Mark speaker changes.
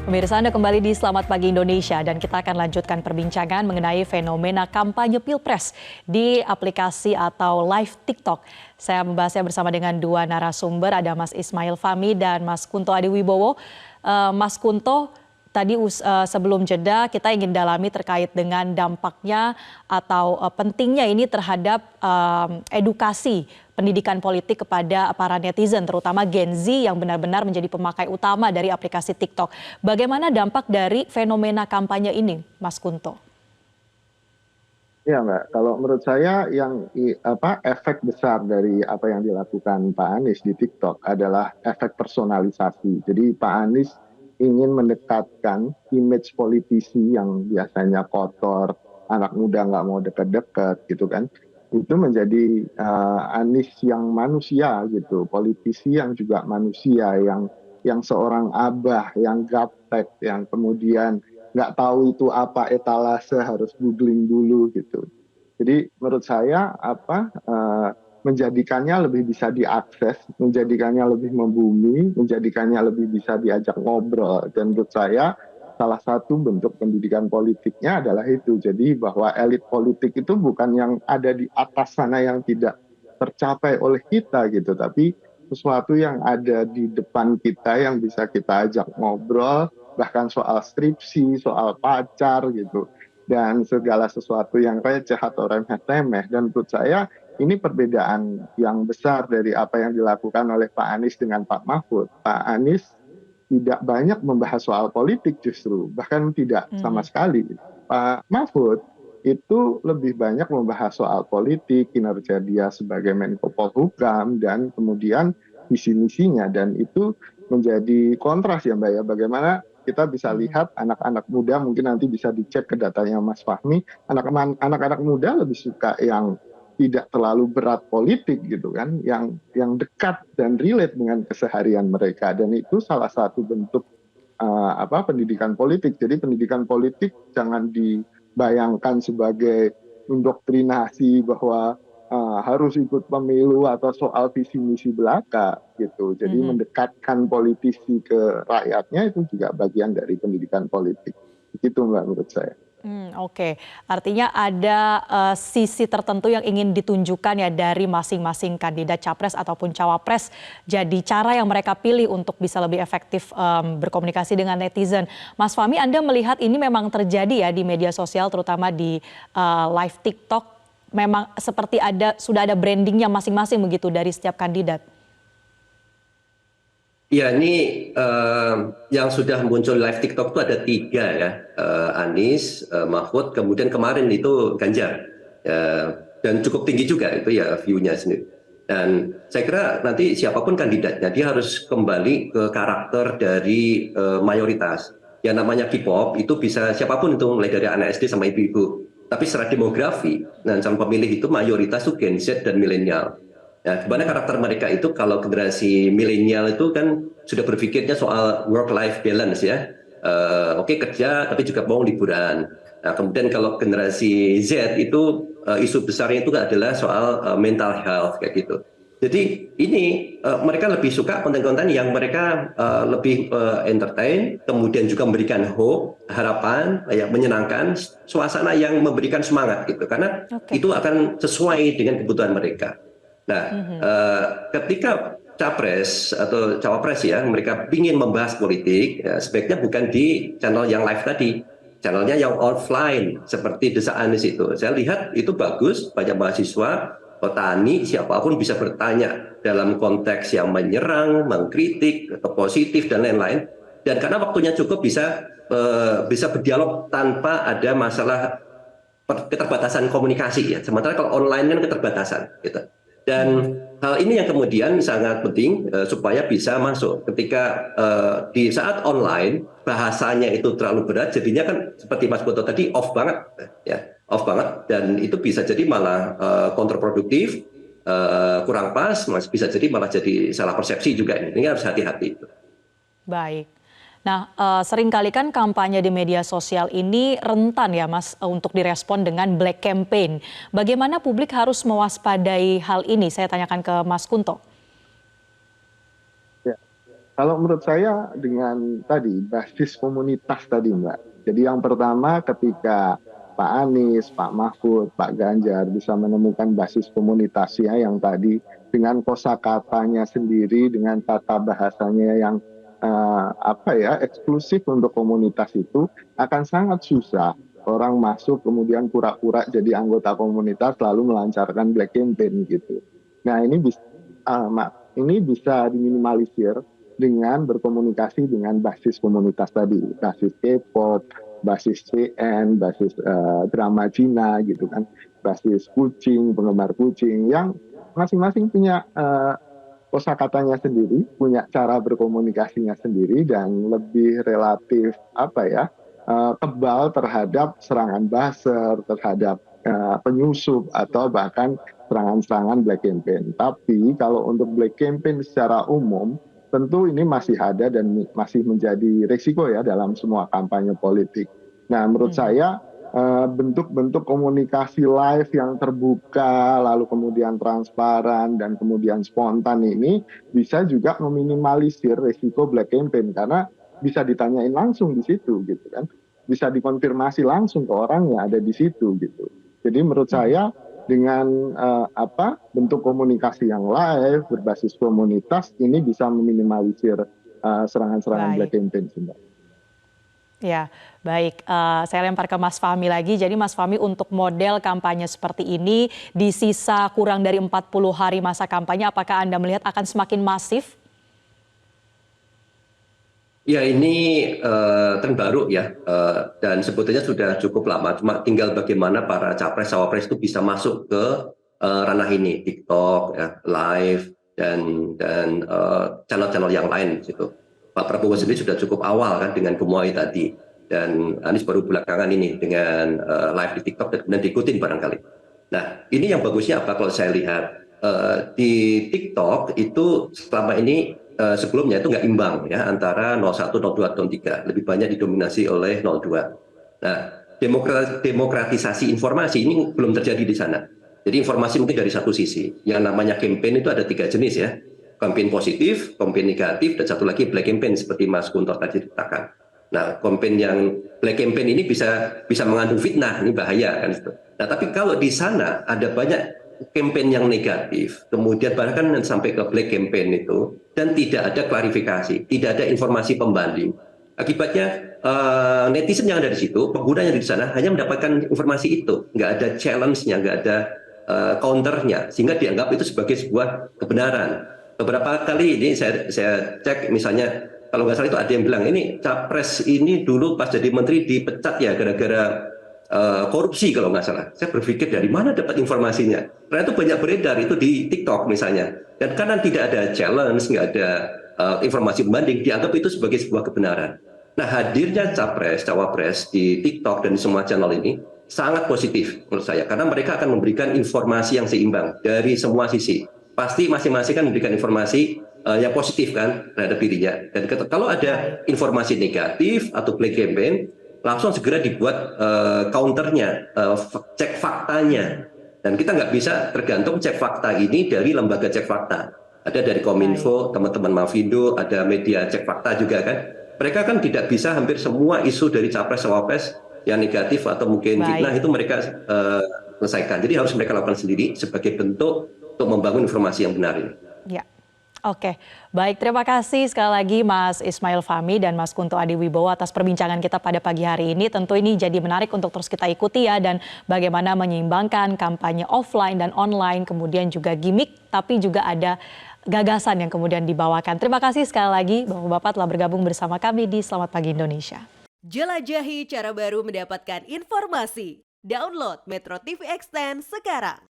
Speaker 1: Pemirsa, Anda kembali di Selamat Pagi Indonesia dan kita akan lanjutkan perbincangan mengenai fenomena kampanye Pilpres di aplikasi atau live TikTok. Saya membahasnya bersama dengan dua narasumber, ada Mas Ismail Fahmi dan Mas Kunto Adiwibowo. Mas Kunto, tadi sebelum jeda kita ingin dalami terkait dengan dampaknya atau pentingnya ini terhadap edukasi pendidikan politik kepada para netizen, terutama Gen Z yang benar-benar menjadi pemakai utama dari aplikasi TikTok. Bagaimana dampak dari fenomena kampanye ini, Mas Kunto?
Speaker 2: Ya Mbak, kalau menurut saya yang efek besar dari apa yang dilakukan Pak Anies di TikTok adalah efek personalisasi. Jadi Pak Anies ingin mendekatkan image politisi yang biasanya kotor, anak muda nggak mau deket-deket gitu kan, itu menjadi Anies yang manusia gitu, politisi yang juga manusia, yang seorang abah, yang gaptek, yang kemudian nggak tahu itu apa etalase, harus googling dulu gitu. Jadi menurut saya menjadikannya lebih bisa diakses, menjadikannya lebih membumi, menjadikannya lebih bisa diajak ngobrol. Dan menurut saya salah satu bentuk pendidikan politiknya adalah itu. Jadi bahwa elit politik itu bukan yang ada di atas sana yang tidak tercapai oleh kita gitu, tapi sesuatu yang ada di depan kita yang bisa kita ajak ngobrol, bahkan soal skripsi, soal pacar gitu, dan segala sesuatu yang receh atau remeh-temeh. Dan menurut saya ini perbedaan yang besar dari apa yang dilakukan oleh Pak Anies dengan Pak Mahfud. Pak Anies tidak banyak membahas soal politik justru, bahkan tidak sama sekali. Pak Mahfud itu lebih banyak membahas soal politik, kinerja dia sebagai Menko Polhukam, dan kemudian visi misinya. Dan itu menjadi kontras ya Mbak ya, bagaimana kita bisa lihat anak-anak muda, mungkin nanti bisa dicek ke datanya Mas Fahmi, anak-anak muda lebih suka yang tidak terlalu berat politik gitu kan, yang dekat dan relate dengan keseharian mereka. Dan itu salah satu bentuk pendidikan politik. Jadi pendidikan politik jangan dibayangkan sebagai indoktrinasi bahwa harus ikut pemilu atau soal visi misi belaka gitu. Jadi mendekatkan politisi ke rakyatnya itu juga bagian dari pendidikan politik. Begitu Mbak menurut saya.
Speaker 1: Oke, artinya ada sisi tertentu yang ingin ditunjukkan ya dari masing-masing kandidat capres ataupun cawapres. Jadi cara yang mereka pilih untuk bisa lebih efektif berkomunikasi dengan netizen. Mas Fahmi, Anda melihat ini memang terjadi ya di media sosial, terutama di live TikTok. Memang seperti sudah ada brandingnya masing-masing begitu dari setiap kandidat.
Speaker 3: Ya, ini yang sudah muncul live TikTok itu ada 3 ya, Anies, Mahfud, kemudian kemarin itu Ganjar, dan cukup tinggi juga itu ya view-nya sendiri. Dan saya kira nanti siapapun kandidatnya dia harus kembali ke karakter dari mayoritas. Yang namanya K-pop itu bisa siapapun itu, mulai dari anak SD sampai ibu-ibu. Tapi secara demografi dan calon pemilih itu mayoritas itu Gen Z dan milenial. Ya, dimana karakter mereka itu kalau generasi milenial itu kan sudah berpikirnya soal work-life balance ya. Oke, kerja tapi juga mau liburan. Nah, kemudian kalau generasi Z itu isu besarnya itu adalah soal mental health kayak gitu. Jadi ini mereka lebih suka konten-konten yang mereka lebih entertain, kemudian juga memberikan hope, harapan, yang menyenangkan, suasana yang memberikan semangat gitu. Karena itu akan sesuai dengan kebutuhan mereka. Nah, ketika capres atau cawapres ya, mereka ingin membahas politik, ya, sebaiknya bukan di channel yang live tadi, channelnya yang offline seperti Desa Anies itu. Saya lihat itu bagus, banyak mahasiswa, petani, siapapun bisa bertanya dalam konteks yang menyerang, mengkritik, atau positif dan lain-lain. Dan karena waktunya cukup bisa berdialog tanpa ada masalah keterbatasan komunikasi ya. Sementara kalau online kan keterbatasan gitu. Dan hal ini yang kemudian sangat penting supaya bisa masuk. Ketika di saat online bahasanya itu terlalu berat, jadinya kan seperti Mas Boto tadi off banget, ya off banget, dan itu bisa jadi malah kontraproduktif, kurang pas, bisa jadi malah jadi salah persepsi juga. Ini harus hati-hati.
Speaker 1: Baik. Nah, seringkali kan kampanye di media sosial ini rentan ya Mas untuk direspon dengan black campaign. Bagaimana publik harus mewaspadai hal ini? Saya tanyakan ke Mas Kunto.
Speaker 2: Kalau menurut saya dengan tadi basis komunitas tadi Mbak. Jadi yang pertama ketika Pak Anies, Pak Mahfud, Pak Ganjar bisa menemukan basis komunitasnya yang tadi dengan kosakatanya sendiri, dengan tata bahasanya yang eksklusif untuk komunitas itu akan sangat susah orang masuk kemudian pura-pura jadi anggota komunitas lalu melancarkan black campaign gitu. Nah ini bisa diminimalisir dengan berkomunikasi dengan basis komunitas tadi, basis K-pop, basis CN, basis drama Cina gitu kan, basis kucing, penggemar kucing yang masing-masing punya kosakatanya sendiri, punya cara berkomunikasinya sendiri dan lebih relatif kebal terhadap serangan buzzer, terhadap penyusup atau bahkan serangan-serangan black campaign. Tapi kalau untuk black campaign secara umum, tentu ini masih ada dan masih menjadi risiko ya dalam semua kampanye politik. Nah, menurut saya bentuk-bentuk komunikasi live yang terbuka, lalu kemudian transparan dan kemudian spontan ini bisa juga meminimalisir risiko black campaign karena bisa ditanyain langsung di situ gitu kan, bisa dikonfirmasi langsung ke orang yang ada di situ gitu. Jadi menurut saya dengan bentuk komunikasi yang live berbasis komunitas ini bisa meminimalisir serangan-serangan black
Speaker 1: Baik.
Speaker 2: campaign, Mbak.
Speaker 1: Ya, baik. Saya lempar ke Mas Fahmi lagi. Jadi Mas Fahmi, untuk model kampanye seperti ini di sisa kurang dari 40 hari masa kampanye, apakah Anda melihat akan semakin masif?
Speaker 3: Ya, ini tren baru ya, dan sebetulnya sudah cukup lama. Cuma tinggal bagaimana para capres cawapres itu bisa masuk ke ranah ini, TikTok, ya, live dan channel-channel yang lain gitu. Pak Prabowo sendiri sudah cukup awal kan dengan Gemoy tadi, dan Anies baru belakangan ini dengan live di TikTok dan kemudian diikutin barangkali. Nah, ini yang bagusnya apa kalau saya lihat di TikTok itu selama ini sebelumnya itu nggak imbang ya antara 01, 02, 03, lebih banyak didominasi oleh 02. Nah, demokratisasi informasi ini belum terjadi di sana. Jadi informasi mungkin dari satu sisi. Yang namanya campaign itu ada 3 jenis ya. Campaign positif, campaign negatif, dan satu lagi black campaign seperti Mas Guntur tadi ceritakan. Nah, campaign yang black campaign ini bisa mengandung fitnah, ini bahaya kan itu. Nah, tapi kalau di sana ada banyak campaign yang negatif, kemudian bahkan sampai ke black campaign itu, dan tidak ada klarifikasi, tidak ada informasi pembanding. Akibatnya netizen yang ada di situ, pengguna yang ada di sana hanya mendapatkan informasi itu, nggak ada challenge-nya, nggak ada counternya, sehingga dianggap itu sebagai sebuah kebenaran. Beberapa kali ini saya cek misalnya, kalau nggak salah itu ada yang bilang ini capres ini dulu pas jadi menteri dipecat ya gara-gara korupsi kalau nggak salah. Saya berpikir dari mana dapat informasinya. Karena itu banyak beredar itu di TikTok misalnya. Dan karena tidak ada challenge, nggak ada informasi pembanding, dianggap itu sebagai sebuah kebenaran. Nah, hadirnya capres, cawapres di TikTok dan di semua channel ini sangat positif menurut saya. Karena mereka akan memberikan informasi yang seimbang dari semua sisi. Pasti masing-masing kan memberikan informasi yang positif kan terhadap dirinya. Dan kalau ada informasi negatif atau black campaign, langsung segera dibuat counternya, cek faktanya. Dan kita nggak bisa tergantung cek fakta ini dari lembaga cek fakta. Ada dari Kominfo, teman-teman Mavindo, ada media cek fakta juga kan. Mereka kan tidak bisa hampir semua isu dari capres-cawapres yang negatif atau mungkin fitnah itu mereka selesaikan. Jadi harus mereka lakukan sendiri sebagai bentuk untuk membangun informasi yang benar ini.
Speaker 1: Ya. Oke, baik, terima kasih sekali lagi Mas Ismail Fahmi dan Mas Kunto Adiwibowo atas perbincangan kita pada pagi hari ini. Tentu ini jadi menarik untuk terus kita ikuti ya, dan bagaimana menyeimbangkan kampanye offline dan online, kemudian juga gimmick, tapi juga ada gagasan yang kemudian dibawakan. Terima kasih sekali lagi Bapak-Bapak telah bergabung bersama kami di Selamat Pagi Indonesia.
Speaker 4: Jelajahi cara baru mendapatkan informasi. Download Metro TV Extend sekarang.